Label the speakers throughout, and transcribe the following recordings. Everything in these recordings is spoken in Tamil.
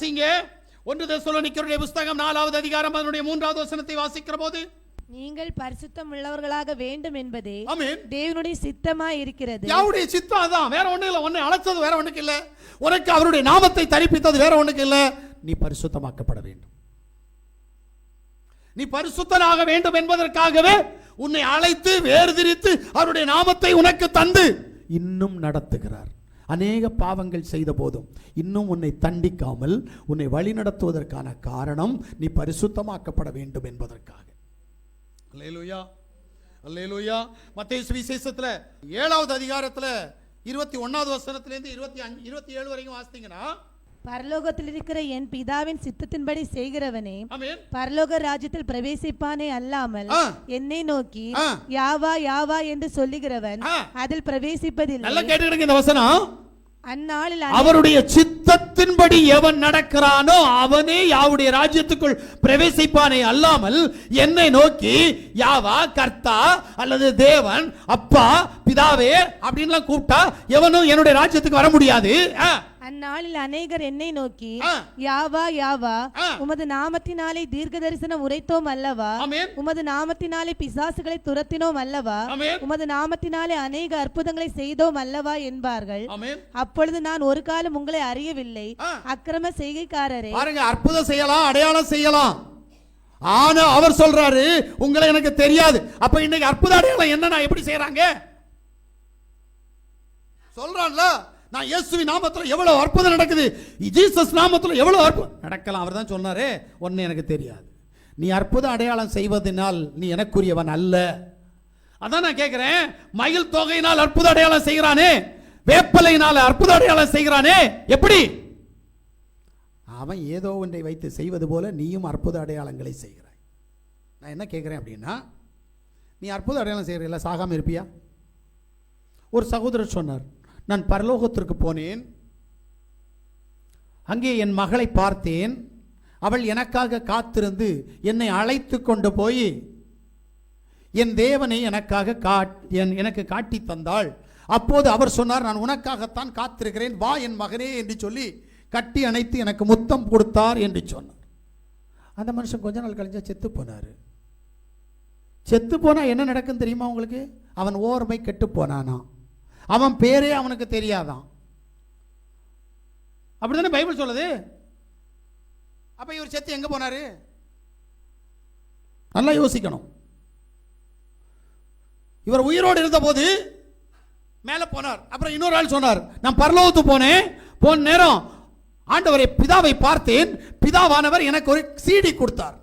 Speaker 1: வாசிங்க. 1 தெசலோனிக்கேயருடைய புத்தகம் 4வது அதிகாரம் அதனுடைய 3வது வசனத்தை வாசிக்கிற போது,
Speaker 2: நீங்கள் பரிசுத்தம் உள்ளவர்களாக வேண்டும் என்பதே
Speaker 1: ஆமென்,
Speaker 2: தேவனுடைய சித்தமாய் இருக்கிறது.
Speaker 1: யாவுடைய சித்தம் அதான், வேற ஒண்ணு இல்ல. உன்னை அழைத்தது வேற ஒண்ணுக்கு இல்ல, உனக்கு அவருடைய நாமத்தை தரிப்பித்தது வேற ஒண்ணுக்கு இல்ல. நீ பரிசுத்தமாக்கப்பட வேண்டும். நீ பரிசுத்தனாக வேண்டும் என்பதற்காகவே உன்னை அழைத்து வேறுதிரித்து அவருடைய நாமத்தை உனக்கு தந்து இன்னும் நடத்துகிறார். அநேக பாவங்கள் செய்த போதும் இன்னும் உன்னை தண்டிக்காமல் உன்னை வழி நடத்துவதற்கான காரணம் நீ பரிசுத்தமாக்கப்பட வேண்டும் என்பதற்காக. அல்லேலூயா, அல்லேலூயா. மத்தேயு சுவிசேஷத்துல 7வது அதிகாரத்துல 21வது வசனத்திலிருந்து 27 வரைக்கும் வாசித்தீங்கன்னா,
Speaker 2: பரலோகத்தில் இருக்கிற என் பிதாவின் சித்தத்தின்படி செய்கிறவனே
Speaker 1: ஆமென்,
Speaker 2: பரலோக ராஜ்யத்தில் பிரவேசிப்பானே அல்லாமல் என்னை நோக்கி யாவா யாவா என்று சொல்லுகிறவன் அதில் பிரவேசிப்பதில்லை.
Speaker 1: நல்லா கேட்டுக்கிடுங்க இந்த வசனம்.
Speaker 2: அந்நாளில்
Speaker 1: அவருடைய சித்தத்தின்படி எவன் நடக்கிறானோ அவனே யாவுடைய ராஜ்யத்துக்குள் பிரவேசிப்பானே அல்லாமல் என்னை நோக்கி யாவா கர்த்தா அல்லது தேவன் அப்பா பிதாவே அப்படின்லாம் கூப்பிட்டா எவனும் என்னுடைய ராஜ்யத்துக்கு வர முடியாது.
Speaker 2: அந்நாளில் அநேகர் என்னை நோக்கி யாவா யாவா உமது நாமத்தினாலே தீர்க்க தரிசனம் உரைத்தோம் அல்லவா, உமது நாமத்தினாலே பிசாசுகளை துரத்தினோம் அல்லவா, உமது நாமத்தினாலே அநேக அற்புதங்களை செய்தோம் அல்லவா என்பார்கள். அப்பொழுது நான் ஒரு காலம் உங்களை அறியவில்லை, அக்கிரம செய்கைக்காரரே. பாருங்க, அற்புதம் செய்யலாம், அடையாளம் செய்யலாம், ஆனா அவர் சொல்றாரு உங்களை எனக்கு தெரியாது. அப்ப இன்னைக்கு அற்புத அடையாளம் என்ன, நான் எப்படி செய்யறாங்க சொல்றான்ல. நான் இயேசுவின் நாமத்தில் எவ்வளவு அற்புதம் நடக்குது, ஜீசஸ் நாமத்தில் எவ்வளவு அற்புதம் நடக்கலாம். அவர் தான் சொன்னாரு ஒன்னு எனக்கு தெரியாது. நீ அற்புத அடையாளம் செய்வதனால் நீ எனக்குரியவன் அல்ல. அதான் நான் கேட்கிறேன், மயில் தொகையினால் அற்புத அடையாளம் செய்கிறானே, வேப்பலையினால் அற்புத அடையாளம் செய்கிறானே, எப்படி? அவன் ஏதோ ஒன்றை வைத்து செய்வது போல நீயும் அற்புத அடையாளங்களை செய்கிறாய். நான் என்ன கேட்கிறேன் அப்படின்னா, நீ அற்புத அடையாளம் செய்கிறீல்ல, சாகாம இருப்பியா? ஒரு சகோதரர் சொன்னார், நான் பரலோகத்திற்கு போனேன், அங்கே என் மகளை பார்த்தேன், அவள் எனக்காக காத்திருந்து என்னை அழைத்து கொண்டு போய் என் தேவனை எனக்கு காட்டி தந்தாள். அப்போது அவர் சொன்னார், நான் உனக்காகத்தான் காத்திருக்கிறேன், வா என் மகனே என்று சொல்லி கட்டி அணைத்து எனக்கு முத்தம் கொடுத்தார் என்று சொன்னார். அந்த மனுஷன் கொஞ்ச நாள் கழிஞ்சா செத்து போனார். செத்து போனா என்ன நடக்கும் தெரியுமா உங்களுக்கு? அவன் ஓர்மை கெட்டு போனானா, அவன் பேரே அவனுக்கு தெரியாதான். அப்படிதானே பைபிள் சொல்லுது. அப்ப இவர் செத்து எங்க போனாரு? நல்லா யோசிக்கணும். இவர் உயிரோடு இருந்த போது மேல போனார். அப்புறம் இன்னொரு ஆள் சொன்னார், நான் பரலோகத்துக்கு போனேன், போன நேரம் ஆண்டவரை பிதாவை பார்த்தேன், பிதாவானவர் எனக்கு ஒரு சீடி கொடுத்தார்.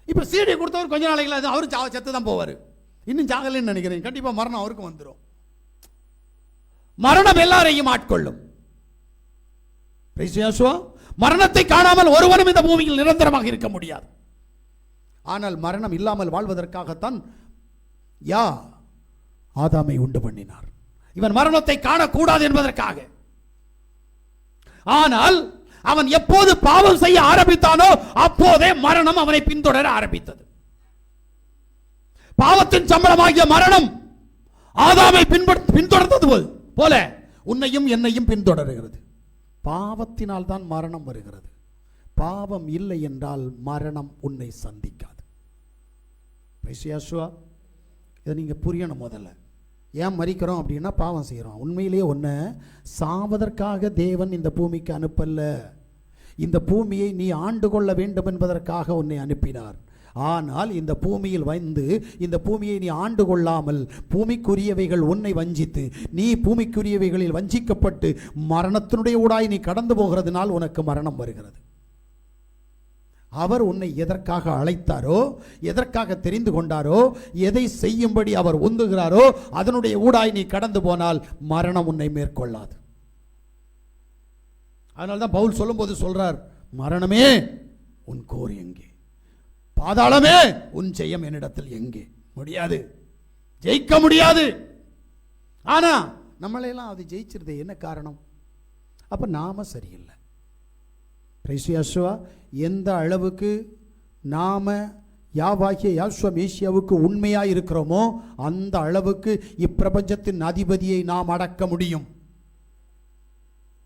Speaker 2: இப்ப சீடி கொடுத்தவர் கொஞ்ச நாளைக்கு அவரு செத்து தான் போவார். இன்னும் ஜாகலன்னு நினைக்கிறேன், கண்டிப்பா மரணம் அவருக்கு வந்துடும். மரணம் எல்லாரையும் ஆட்கொள்ளும். மரணத்தை காணாமல் ஒருவரும் இந்த பூமியில் நிரந்தரமாக இருக்க முடியாது. ஆனால் மரணம் இல்லாமல் வாழ்வதற்காகத்தான் ஆதாமை உண்டு பண்ணினார். இவன் மரணத்தை காணக்கூடாது என்பதற்காக. ஆனால் அவன் எப்போது பாவம் செய்ய ஆரம்பித்தானோ அப்போதே மரணம் அவனை பின்தொடர ஆரம்பித்தது. பாவத்தின் சம்பளமாகிய மரணம் ஆதாமை பின்தொடர்ந்தது போல உன்னையும் என்னையும் பின்தொடர்கிறது. பாவத்தினால் தான் மரணம் வருகிறது. பாவம் இல்லை என்றால் மரணம் உன்னை சந்திக்காது. இதை நீங்க புரியணும். முதல்ல ஏன் மரிக்கிறோம் அப்படின்னா பாவம் செய்கிறோம். உண்மையிலேயே ஒன்று சாவதற்காக தேவன் இந்த பூமிக்கு அனுப்பல்ல. இந்த பூமியை நீ ஆண்டு கொள்ள வேண்டும் என்பதற்காக உன்னை அனுப்பினார். ஆனால் இந்த பூமியில் வந்து இந்த பூமியை நீ ஆண்டு கொள்ளாமல் பூமிக்குரியவைகள் உன்னை வஞ்சித்து நீ பூமிக்குரியவைகளில் வஞ்சிக்கப்பட்டு மரணத்தினுடைய ஊடாய் நீ கடந்து போகிறதுனால் உனக்கு மரணம் வருகிறது. அவர் உன்னை எதற்காக அழைத்தாரோ, எதற்காக தெரிந்து கொண்டாரோ, எதை செய்யும்படி அவர் உந்துகிறாரோ அதனுடைய ஊடாய் நீ கடந்து போனால் மரணம் உன்னை மேற்கொள்ளாது. அதனால்தான் பவுல் சொல்லும்போது சொல்றார், மரணமே உன் கோர் எங்கே, பாதாளமே உன் ஜெயம் என்னிடத்தில் எங்கே? முடியாது, ஜெயிக்க முடியாது. ஆனா நம்மளையெல்லாம் அது ஜெயிச்சிருது. என்ன காரணம்? அப்ப நாம சரியில்லை. எந்த அளவுக்கு நாம யாவாகிய யாசுவ மேசியாவுக்கு உண்மையாக இருக்கிறோமோ அந்த அளவுக்கு இப்பிரபஞ்சத்தின் அதிபதியை நாம் அடக்க முடியும்.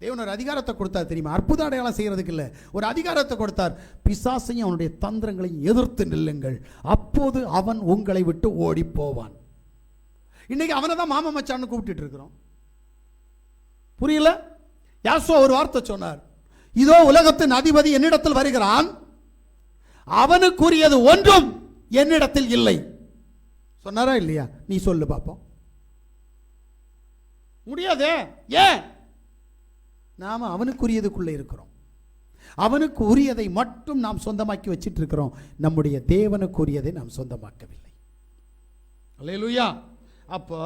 Speaker 2: தேவன் ஒரு அதிகாரத்தை கொடுத்தார் தெரியுமா? அற்புத அடையாளம் செய்யறதுக்கு இல்லை, ஒரு அதிகாரத்தை கொடுத்தார். பிசாசையும் அவனுடைய தந்திரங்களையும் எதிர்த்து நில்லுங்கள், அப்போது அவன் உங்களை விட்டு ஓடி போவான். இன்னைக்கு அவனை தான் மாமா மச்சான்னு கூப்பிட்டு இருக்கிறோம். புரியல? யாசுவா ஒரு வார்த்தை சொன்னார், இதோ உலகத்தின் அதிபதி என்னிடத்தில் வருகிறான், அவனுக்குரியது ஒன்றும் என்னிடத்தில் இல்லை. சொன்னாரா இல்லையா? நீ சொல்லு பாப்போம். முடியாதே. ஏன்? நாம அவனுக்குரியதுக்குள்ள இருக்கிறோம். அவனுக்கு உரியதை மட்டும் நாம் சொந்தமாக்கி வச்சிட்டு இருக்கிறோம். நம்முடைய தேவனுக்குரியதை நாம் சொந்தமாக்கவில்லை. அல்லேலூயா. அப்போ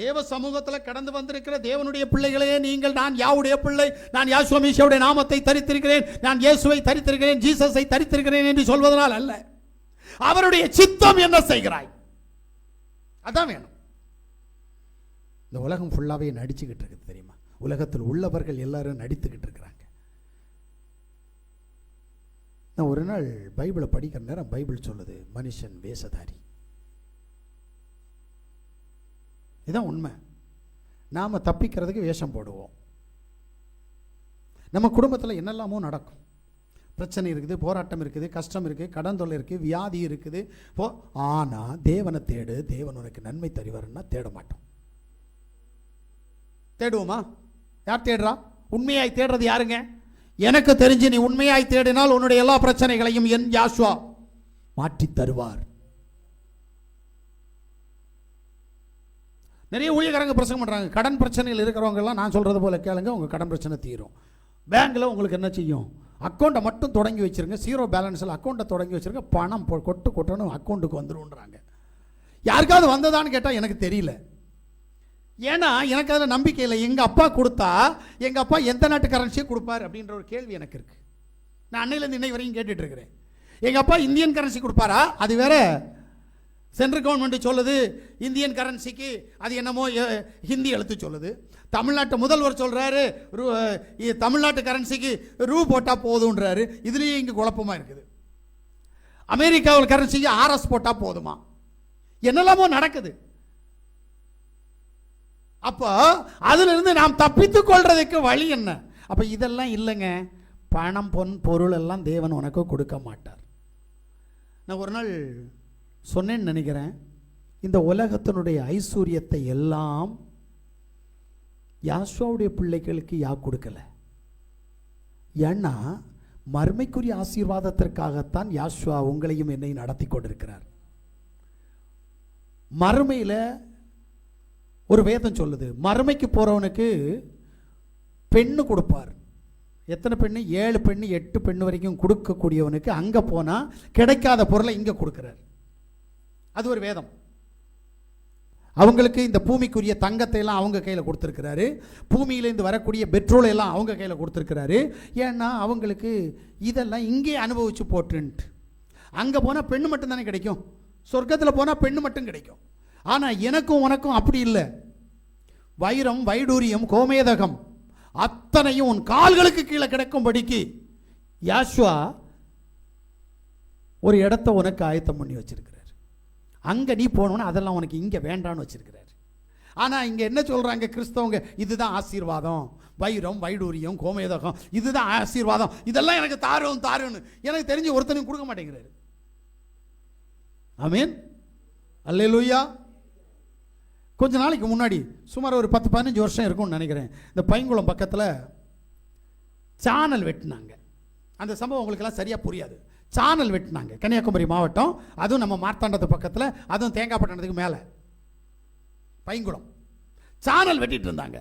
Speaker 2: தேவ சமூகத்தில் கடந்து வந்திருக்கிற தேவனுடைய பிள்ளைகளே நீங்கள், நான் யாவுடைய பிள்ளை, நான் யாசுவா மீஷாவுடைய நாமத்தை தரித்திருக்கிறேன், நான் இயேசுவை தரித்திருக்கிறேன், ஜீசஸை தரித்திருக்கிறேன் என்று சொல்வதனால் அல்ல, அவருடைய சித்தம் என்ன செய்கிறாய் அதான் வேணும். இந்த உலகம் ஃபுல்லாவே நடிச்சுக்கிட்டு இருக்குது தெரியுமா? உலகத்தில் உள்ளவர்கள் எல்லாரும் நடித்துக்கிட்டு இருக்கிறாங்க. நான் ஒரு நாள் பைபிளை படிக்கிற நேரம் பைபிள் சொல்லுது, மனுஷன் வேஷதாரி. இதுதான் உண்மை. நாம தப்பிக்கிறதுக்கு வேஷம் போடுவோம். நம்ம குடும்பத்தில் என்னெல்லாமோ நடக்கும். பிரச்சனை இருக்குது, போராட்டம் இருக்குது, கஷ்டம் இருக்குது, கடன் தொல்லை இருக்குது, வியாதி இருக்குது. ஆனால் தேவனை தேடு, தேவன் உனக்கு நன்மை தருவாருன்னா தேட மாட்டோம். தேடுவோமா? யார் தேடுறா? உண்மையாய் தேடுறது யாருங்க? எனக்கு தெரிஞ்சு நீ உண்மையாய் தேடினால் உன்னுடைய எல்லா பிரச்சனைகளையும் என் யாசுவா மாற்றி தருவார். நிறைய ஊழியக்காரங்க பிரசங்கம் பண்றாங்க, கடன் பிரச்சனையில் இருக்கிறவங்க எல்லாம் நான் சொல்றது போல கேளுங்க, உங்க கடன் பிரச்சனை தீரும். பேங்க்ல உங்களுக்கு என்ன செய்யும்? அக்கௌண்ட்டை மட்டும் தொடங்கி வச்சிருங்க, ஜீரோ பேலன்ஸில் அக்கௌண்ட்டை தொடங்கி வச்சிருங்க, பணம் கொட்டணும் அக்கௌண்ட்டுக்கு வந்துருன்றாங்க. யாருக்காவது வந்ததான்னு கேட்டால் எனக்கு தெரியல. ஏன்னா எனக்கு அதில் நம்பிக்கை இல்லை. எங்கள் அப்பா கொடுத்தா எங்கள் அப்பா எந்த நாட்டு கரன்சியை கொடுப்பார் அப்படின்ற ஒரு கேள்வி எனக்கு இருக்கு. நான் அன்னையிலேருந்து இன்னை வரைக்கும் கேட்டுட்டு இருக்கிறேன். எங்கள் அப்பா இந்தியன் கரன்சி கொடுப்பாரா? அது வேற. சென்ட்ரல் கவர்மெண்ட் சொல்லுது இந்தியன் கரன்சிக்கு அது என்னமோ ஹிந்தி எழுத்து சொல்லுது. தமிழ்நாட்டு முதல்வர் சொல்றாரு தமிழ்நாட்டு கரன்சிக்கு ரூ போட்டா போதுன்றாரு. இதுலயே இங்க குழப்பமா இருக்குது. அமெரிக்காவில் கரன்சிக்கு ஆர்எஸ் போட்டா போதுமா? என்னெல்லாமோ நடக்குது. அப்போ அதுல இருந்து நாம் தப்பித்துக் கொள்றதுக்கு வழி என்ன? அப்ப இதெல்லாம் இல்லைங்க. பணம் பொன் பொருள் எல்லாம் தேவன் உனக்கு கொடுக்க மாட்டார். நான் ஒரு நாள் சொன்னேன்னு நினைக்கிறேன், இந்த உலகத்தினுடைய ஐஸ்வர்யத்தை எல்லாம் யாசுவாவுடைய பிள்ளைகளுக்கு கொடுக்கல. ஏன்னா மறுமைக்குரிய ஆசீர்வாதத்திற்காகத்தான் யாசுவா உங்களையும் என்னையும் நடத்தி கொண்டிருக்கிறார். மறுமையில் ஒரு வேதம் சொல்லுது, மறுமைக்கு போறவனுக்கு பெண்ணு கொடுப்பார். எத்தனை பெண்ணு? 7 பெண்ணு 8 பெண்ணு வரைக்கும் கொடுக்கக்கூடியவனுக்கு அங்க போனா கிடைக்காத பொருளை இங்க கொடுக்கிறார். அது ஒரு வேதம். அவங்களுக்கு இந்த பூமிக்குரிய தங்கத்தை எல்லாம் அவங்க கையில் கொடுத்துருக்கிறாரு, பூமியிலேருந்து வரக்கூடிய பெட்ரோலை எல்லாம் அவங்க கையில் கொடுத்துருக்கிறாரு. ஏன்னா அவங்களுக்கு இதெல்லாம் இங்கே அனுபவிச்சு போட்டுன்ட்டு. அங்கே போனால் பெண்ணு மட்டும் தானே கிடைக்கும், சொர்க்கத்தில் போனால் பெண்ணு மட்டும் கிடைக்கும். ஆனால் எனக்கும் உனக்கும் அப்படி இல்லை. வைரம் வைடூரியம் கோமேதகம் அத்தனையும் உன் கால்களுக்கு கீழே கிடைக்கும்படிக்கு யாசுவா ஒரு இடத்த உனக்கு ஆயத்தம் பண்ணி வச்சிருக்கிறார். அங்கே நீ போனோன்னா அதெல்லாம் உனக்கு இங்கே வேண்டான்னு வச்சிருக்கிறார். ஆனால் இங்கே என்ன சொல்கிறாங்க கிறிஸ்தவங்க? இதுதான் ஆசீர்வாதம், வைரம் வைடூரியம் கோமேதகம் இதுதான் ஆசீர்வாதம், இதெல்லாம் எனக்கு தாருன்னு எனக்கு தெரிஞ்சு ஒருத்தனையும் கொடுக்க மாட்டேங்கிறாரு. ஆமீன், அல்லேலூயா. கொஞ்ச நாளைக்கு முன்னாடி சுமார் ஒரு 10-15 வருஷம் இருக்கும்னு நினைக்கிறேன், இந்த பைங்குளம் பக்கத்தில் சானல் வெட்டினாங்க. அந்த சம்பவம் உங்களுக்கெல்லாம் சரியாக புரியாது. சானல் வெட்டினாங்க, கன்னியாகுமரி மாவட்டம், அதுவும் நம்ம மார்த்தாண்டத்து பக்கத்தில், அதுவும் தேங்காய்பட்டணத்துக்கு மேலே பைங்குளம். சானல் வெட்டிட்டு இருந்தாங்க.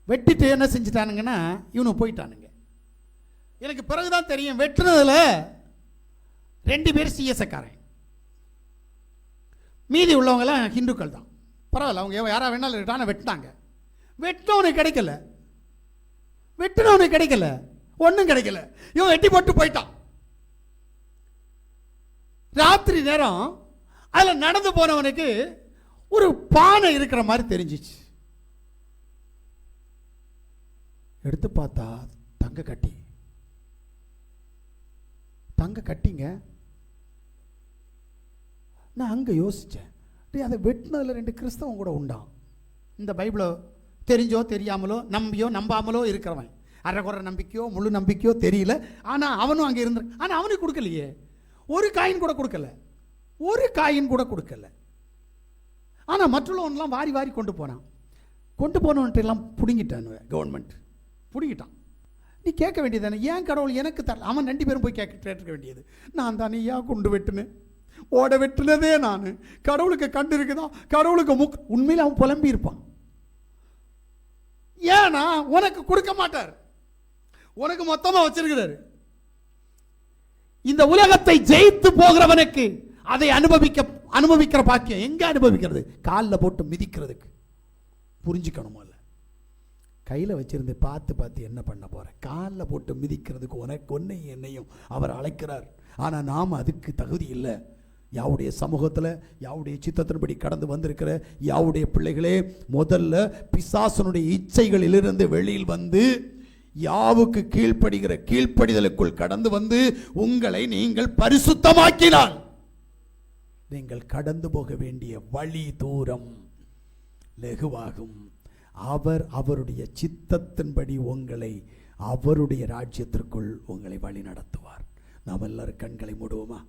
Speaker 2: வெட்டிட்டு என்ன செஞ்சுட்டானுங்கன்னா இவனு போயிட்டானுங்க. எனக்கு பிறகுதான் தெரியும், வெட்டுனதுல 2 பேர் சிஎஸ்ஐக்காரன், மீதி உள்ளவங்களாம் ஹிந்துக்கள் தான். பரவாயில்ல, அவங்க யாரா வேணாலும் இருக்கட்டும். வெட்டினாங்க. வெட்டினவனுக்கு கிடைக்கல, வெட்டினவனுக்கு கிடைக்கல, ஒன்றும் கிடைக்கல. இவன் வெட்டி போட்டு போயிட்டான். ராத்திரி நேரம் அதில் நடந்து போனவனுக்கு ஒரு பானை இருக்கிற மாதிரி தெரிஞ்சிச்சு. எடுத்து பார்த்தா தங்க கட்டிங்க. நான் அங்கே யோசித்தேன், அதை வெட்டினதில் 2 கிறிஸ்தவம் கூட உண்டான். இந்த பைபிளை தெரிஞ்சோ தெரியாமலோ நம்பியோ நம்பாமலோ இருக்கிறவன், அரைக்குறை நம்பிக்கையோ முழு நம்பிக்கையோ தெரியல, ஆனால் அவனும் அங்கே இருந்த, ஆனால் அவனுக்கு கொடுக்கலையே, ஒரு காயின் கூட கொடுக்கல, ஒரு காயின் கூட கொடுக்கல. ஆனால் மற்றவன்லாம் வாரி வாரி கொண்டு போனான். கொண்டு போனவன்ட்டு எல்லாம் பிடுங்கிட்டான், கவர்மெண்ட் பிடுங்கிட்டான். நீ கேட்க வேண்டியதானே, ஏன் கடவுள் எனக்கு தரல? அவன் 2 பேரும் போய் கேட்க வேண்டியது, நான் தானே ஏன் கொண்டு வெட்டுனேன், ஓட வெட்டுனதே நான், கடவுளுக்கு கண்டு இருக்குதா, கடவுளுக்கு உண்மையில் அவன் புலம்பி இருப்பான். ஏன்னா உனக்கு கொடுக்க மாட்டார், உனக்கு மொத்தமா வச்சிருக்கிறாரு. இந்த உலகத்தை ஜெயித்து போகிறவனுக்கு அதை அனுபவிக்கிற பாக்கியம் எங்க அனுபவிக்கிறது? காலில் போட்டு மிதிக்கிறதுக்கு. புரிஞ்சுக்கணும். கையில் வச்சிருந்து பார்த்து என்ன பண்ண போற? காலில் போட்டு மிதிக்கிறதுக்கு உனக்கு ஒன்னையும் என்னையும் அவர் அழைக்கிறார். ஆனால் நாம் அதுக்கு தகுதி இல்லை. யாவுடைய சமூகத்தில் யாவுடைய சித்தத்தின்படி கடந்து வந்திருக்கிற யாவுடைய பிள்ளைகளே, முதல்ல பிசாசனுடைய இச்சைகளிலிருந்து வெளியில் வந்து யாவுக்கு கீழ்ப்படிதலுக்குள் கடந்து வந்து உங்களை நீங்கள் பரிசுத்தமாக்கினால் நீங்கள் கடந்து போக வேண்டிய வழி தூரம் லகுவாகும். அவர் அவருடைய சித்தத்தின்படி உங்களை அவருடைய ராஜ்யத்திற்குள் உங்களை வழி நடத்துவார். நாம் எல்லாரும் கண்களை மூடுவோமா?